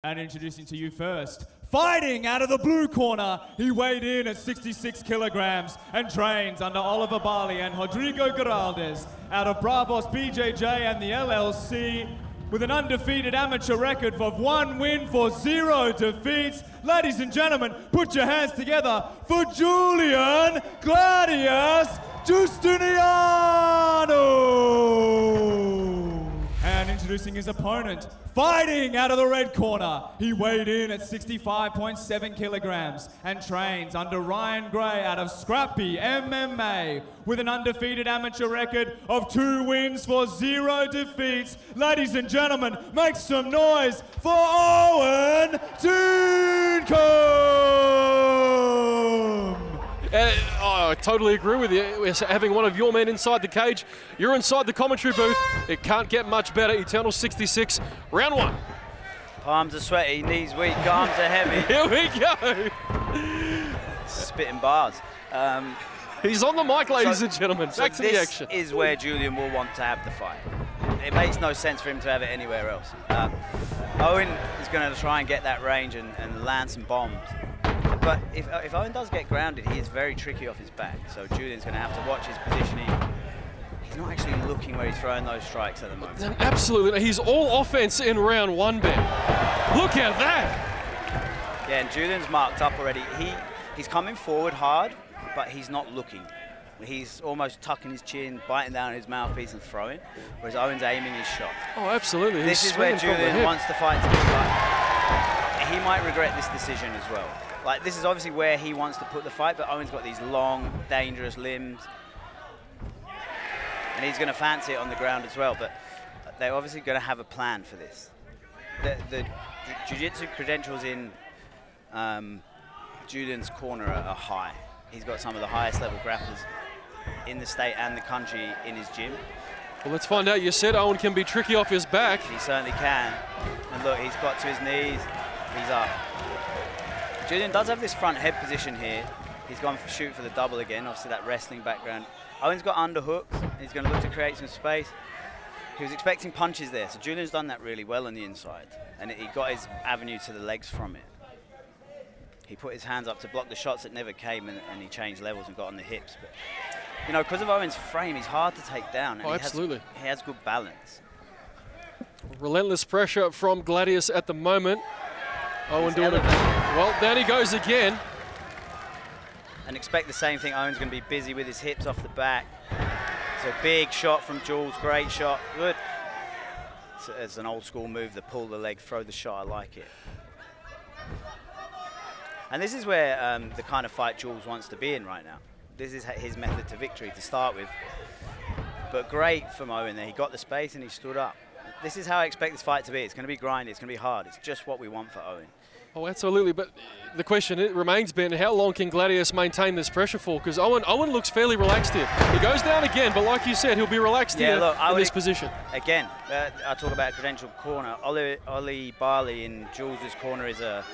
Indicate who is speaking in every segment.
Speaker 1: And introducing to you first, fighting out of the blue corner, he weighed in at 66 kilograms and trains under Oliver Barley and Rodrigo Geraldes out of Bravos BJJ and the LLC with an undefeated amateur record of 1 win for 0 defeats. Ladies and gentlemen, put your hands together for Julian Gladius Giustiniano. And introducing his opponent, fighting out of the red corner, he weighed in at 65.7 kilograms and trains under Ryan Gray out of Scrappy MMA with an undefeated amateur record of 2 wins for 0 defeats. Ladies and gentlemen, make some noise for Owen Tincombe!
Speaker 2: I totally agree with you. We're having one of your men inside the cage. You're inside the commentary booth. It can't get much better. Eternal 66, round 1.
Speaker 3: Palms are sweaty, knees weak, arms are heavy.
Speaker 2: Here we go.
Speaker 3: Spitting bars.
Speaker 2: He's on the mic, ladies and gentlemen. Back to the action.
Speaker 3: This is where Julian will want to have the fight. It makes no sense for him to have it anywhere else. Owen is going to try and get that range and land some bombs. But if Owen does get grounded, he is very tricky off his back. So Julian's going to have to watch his positioning. He's not actually looking where he's throwing those strikes at the moment.
Speaker 2: Absolutely. He's all offense in round 1, Ben. Look at that.
Speaker 3: Yeah, and Julian's marked up already. He's coming forward hard, but he's not looking. He's almost tucking his chin, biting down his mouthpiece and throwing, whereas Owen's aiming his shot.
Speaker 2: Oh, absolutely.
Speaker 3: This is where Julian wants the fight to be like. He might regret this decision as well. Like, this is obviously where he wants to put the fight, but Owen's got these long, dangerous limbs. And he's going to fancy it on the ground as well, but they're obviously going to have a plan for this. The jiu-jitsu credentials in Julian's corner are high. He's got some of the highest level grapplers in the state and the country in his gym.
Speaker 2: Well, let's find out. You said Owen can be tricky off his back.
Speaker 3: He certainly can. And look, he's got to his knees. He's up. Julian does have this front head position here. He's gone for shoot for the double again, obviously that wrestling background. Owen's got underhooks. He's going to look to create some space. He was expecting punches there, so Julian's done that really well on the inside. And he got his avenue to the legs from it. He put his hands up to block the shots that never came, and he changed levels and got on the hips. But, you know, because of Owen's frame, he's hard to take down. And
Speaker 2: absolutely.
Speaker 3: He has good balance.
Speaker 2: Relentless pressure from Gladius at the moment. Owen doing it. Well, down he goes again.
Speaker 3: And expect the same thing. Owen's going to be busy with his hips off the back. It's a big shot from Jules. Great shot. Good. It's an old school move, the pull the leg, throw the shot. I like it. And this is where the kind of fight Jules wants to be in right now. This is his method to victory to start with. But great from Owen there. He got the space and he stood up. This is how I expect this fight to be. It's going to be grindy. It's going to be hard. It's just what we want for Owen.
Speaker 2: Oh, absolutely. But the question remains, Ben, how long can Gladius maintain this pressure for? Because Owen looks fairly relaxed here. He goes down again, but like you said, he'll be relaxed here in this position. Again,
Speaker 3: I talk about credentialed corner. Ollie Barley in Jules' corner is a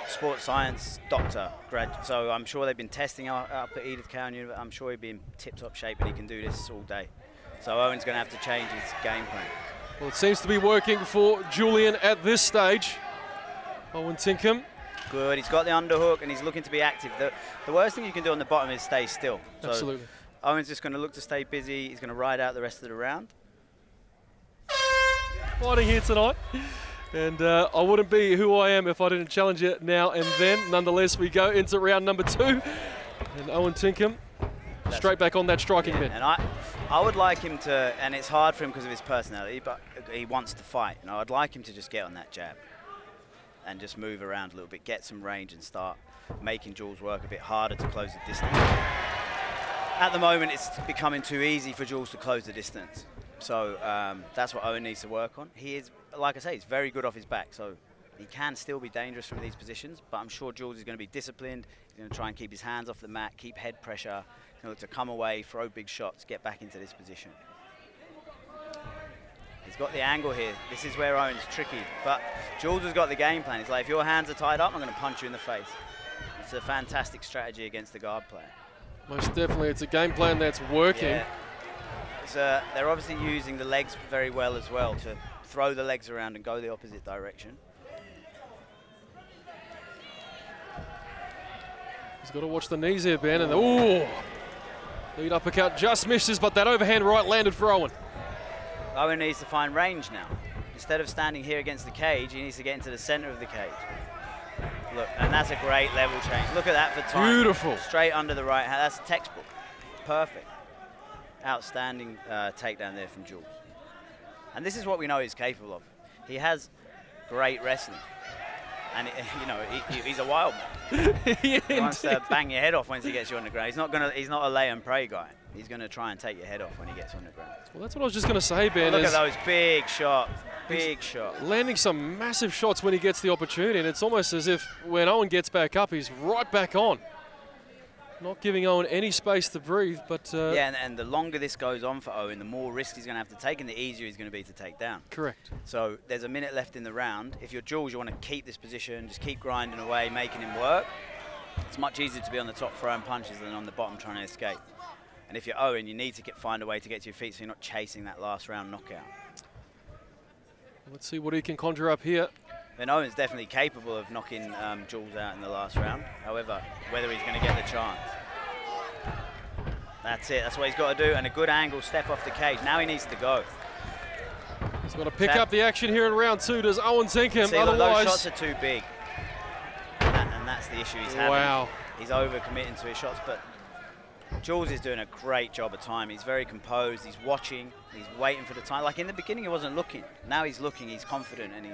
Speaker 3: sports science doctor grad, so I'm sure they've been testing up at Edith Cowan University. I'm sure he'll be in tip-top shape and he can do this all day. So Owen's going to have to change his game plan.
Speaker 2: Well, it seems to be working for Julian at this stage. Owen Tincombe.
Speaker 3: Good, he's got the underhook and he's looking to be active. The worst thing you can do on the bottom is stay still. So
Speaker 2: absolutely.
Speaker 3: Owen's just going to look to stay busy. He's going to ride out the rest of the round.
Speaker 2: Fighting here tonight. And I wouldn't be who I am if I didn't challenge it now and then. Nonetheless, we go into round number 2. And Owen Tincombe straight back on that striking bit.
Speaker 3: And I would like him to, and it's hard for him because of his personality, but he wants to fight. And I'd like him to just get on that jab and just move around a little bit, get some range and start making Jules work a bit harder to close the distance. At the moment, it's becoming too easy for Jules to close the distance. So that's what Owen needs to work on. He is, like I say, he's very good off his back, so he can still be dangerous from these positions, but I'm sure Jules is going to be disciplined. He's going to try and keep his hands off the mat, keep head pressure. He's going to look to come away, throw big shots, get back into this position. He's got the angle here. This is where Owen's tricky, but Jules has got the game plan. He's like, if your hands are tied up, I'm going to punch you in the face. It's a fantastic strategy against the guard player.
Speaker 2: Most definitely, it's a game plan that's working.
Speaker 3: Yeah. They're obviously using the legs very well as well to throw the legs around and go the opposite direction.
Speaker 2: He's got to watch the knees here, Ben. And ooh, lead uppercut just misses, but that overhand right landed for Owen.
Speaker 3: Owen needs to find range now. Instead of standing here against the cage, he needs to get into the center of the cage. Look, and that's a great level change. Look at that for time.
Speaker 2: Beautiful.
Speaker 3: Straight under the right hand. That's textbook. Perfect. Outstanding takedown there from Jules. And this is what we know he's capable of. He has great wrestling. And, you know, he's a wild man. He wants to bang your head off once he gets you on the ground. He's not a lay and pray guy. He's going to try and take your head off when he gets on the ground.
Speaker 2: Well, that's what I was just going to say, Ben.
Speaker 3: Look at those big shots. Big shot.
Speaker 2: Landing some massive shots when he gets the opportunity, and it's almost as if when Owen gets back up, he's right back on. Not giving Owen any space to breathe, but...
Speaker 3: yeah, and the longer this goes on for Owen, the more risk he's going to have to take, and the easier he's going to be to take down.
Speaker 2: Correct.
Speaker 3: So there's a minute left in the round. If you're Jules, you want to keep this position, just keep grinding away, making him work. It's much easier to be on the top throwing punches than on the bottom trying to escape. And if you're Owen, you need to find a way to get to your feet so you're not chasing that last round knockout.
Speaker 2: Let's see what he can conjure up here.
Speaker 3: Then Owen's definitely capable of knocking Jules out in the last round. However, whether he's going to get the chance. That's it. That's what he's got to do. And a good angle, step off the cage. Now he needs to go.
Speaker 2: He's got to pick up the action here in round 2. Does Owen Tincombe?
Speaker 3: See,
Speaker 2: otherwise,
Speaker 3: those shots are too big. And that's the issue he's having.
Speaker 2: Wow.
Speaker 3: He's over-committing to his shots, but Jules is doing a great job of time. He's very composed. He's watching. He's waiting for the time. Like in the beginning, he wasn't looking. Now he's looking. He's confident, and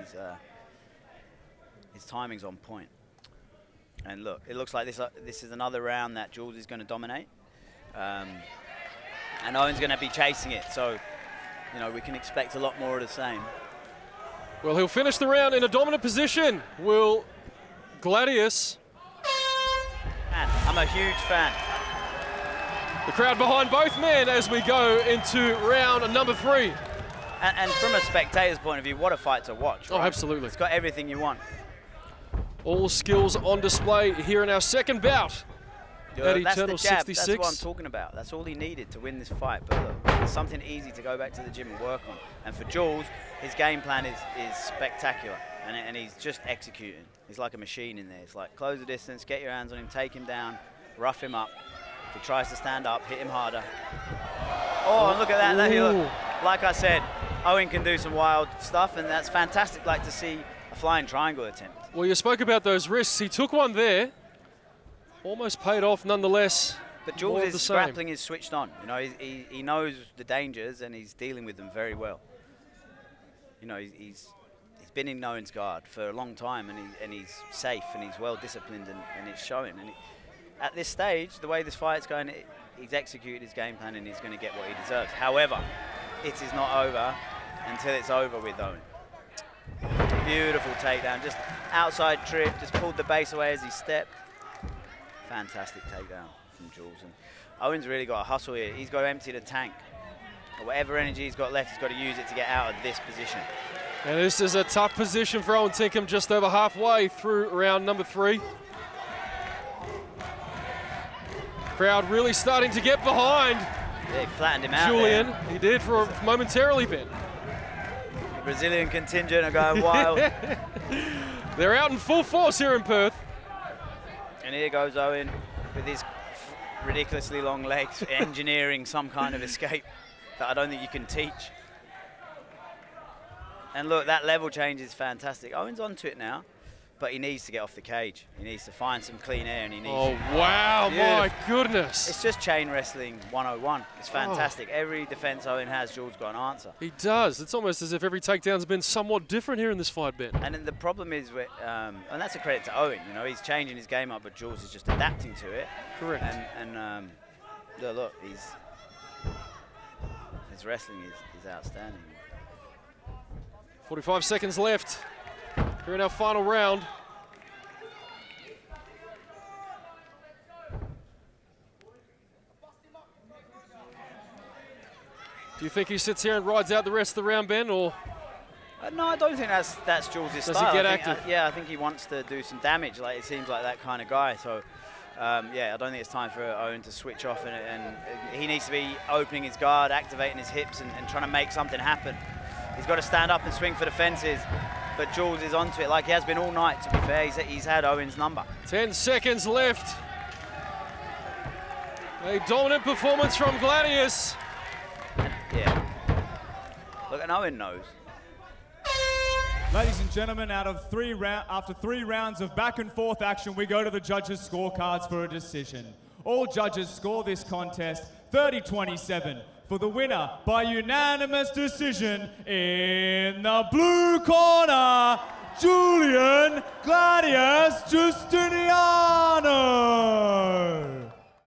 Speaker 3: his timing's on point. And look, it looks like this is another round that Jules is going to dominate, and Owen's going to be chasing it. So, you know, we can expect a lot more of the same.
Speaker 2: Well, he'll finish the round in a dominant position. Will Gladius?
Speaker 3: Man, I'm a huge fan.
Speaker 2: The crowd behind both men as we go into round number 3.
Speaker 3: And from a spectator's point of view, what a fight to watch. Right?
Speaker 2: Oh, absolutely.
Speaker 3: It's got everything you want.
Speaker 2: All skills on display here in our second bout. At Eternal 66.
Speaker 3: That's what I'm talking about. That's all he needed to win this fight. But look, it's something easy to go back to the gym and work on. And for Jules, his game plan is spectacular. And he's just executing. He's like a machine in there. It's like close the distance, get your hands on him, take him down, rough him up. If he tries to stand up, hit him harder. Oh, and look at that. Look. Like I said, Owen can do some wild stuff, and that's fantastic. Like to see a flying triangle attempt.
Speaker 2: Well, you spoke about those risks. He took one there. Almost paid off nonetheless.
Speaker 3: But Jules' grappling is switched on. You know, he knows the dangers, and he's dealing with them very well. You know, he's been in Owen's guard for a long time, and he's safe, and he's well disciplined, and it's showing. And at this stage, the way this fight's going, he's executed his game plan, and he's going to get what he deserves. However, it is not over until it's over with Owen. Beautiful takedown, just outside trip, just pulled the base away as he stepped. Fantastic takedown from Jules. And Owen's really got to hustle here. He's got to empty the tank. Whatever energy he's got left, he's got to use it to get out of this position.
Speaker 2: And this is a tough position for Owen Tincombe, just over halfway through round number 3. Crowd really starting to get behind.
Speaker 3: Yeah, he flattened him out
Speaker 2: Julian.
Speaker 3: there.
Speaker 2: He did for momentarily, Ben.
Speaker 3: The Brazilian contingent are going wild.
Speaker 2: They're out in full force here in Perth.
Speaker 3: And here goes Owen with his ridiculously long legs, engineering some kind of escape that I don't think you can teach. And look, that level change is fantastic. Owen's onto it now, but he needs to get off the cage. He needs to find some clean air, and he needs...
Speaker 2: Oh, wow, my goodness.
Speaker 3: It's just chain wrestling 101. It's fantastic. Every defense Owen has, Jules got an answer.
Speaker 2: He does. It's almost as if every takedown's been somewhat different here in this fight, Ben.
Speaker 3: And then the problem is, and that's a credit to Owen, you know, he's changing his game up, but Jules is just adapting to it.
Speaker 2: Correct.
Speaker 3: And look, his wrestling is outstanding.
Speaker 2: 45 seconds left here in our final round. Do you think he sits here and rides out the rest of the round, Ben, or?
Speaker 3: No, I don't think that's Jules' style.
Speaker 2: Does he get active?
Speaker 3: Yeah, I think he wants to do some damage. Like, it seems like that kind of guy. So, yeah, I don't think it's time for Owen to switch off, and he needs to be opening his guard, activating his hips, and trying to make something happen. He's got to stand up and swing for the fences, but Jules is onto it like he has been all night, to be fair. He's had Owen's number.
Speaker 2: 10 seconds left A dominant performance from Gladius.
Speaker 3: Yeah. Look, and Owen knows.
Speaker 1: Ladies and gentlemen, after 3 rounds of back and forth action, we go to the judges' scorecards for a decision. All judges score this contest 30-27 for the winner by unanimous decision in the blue corner, Julian Gladius Giustiniano.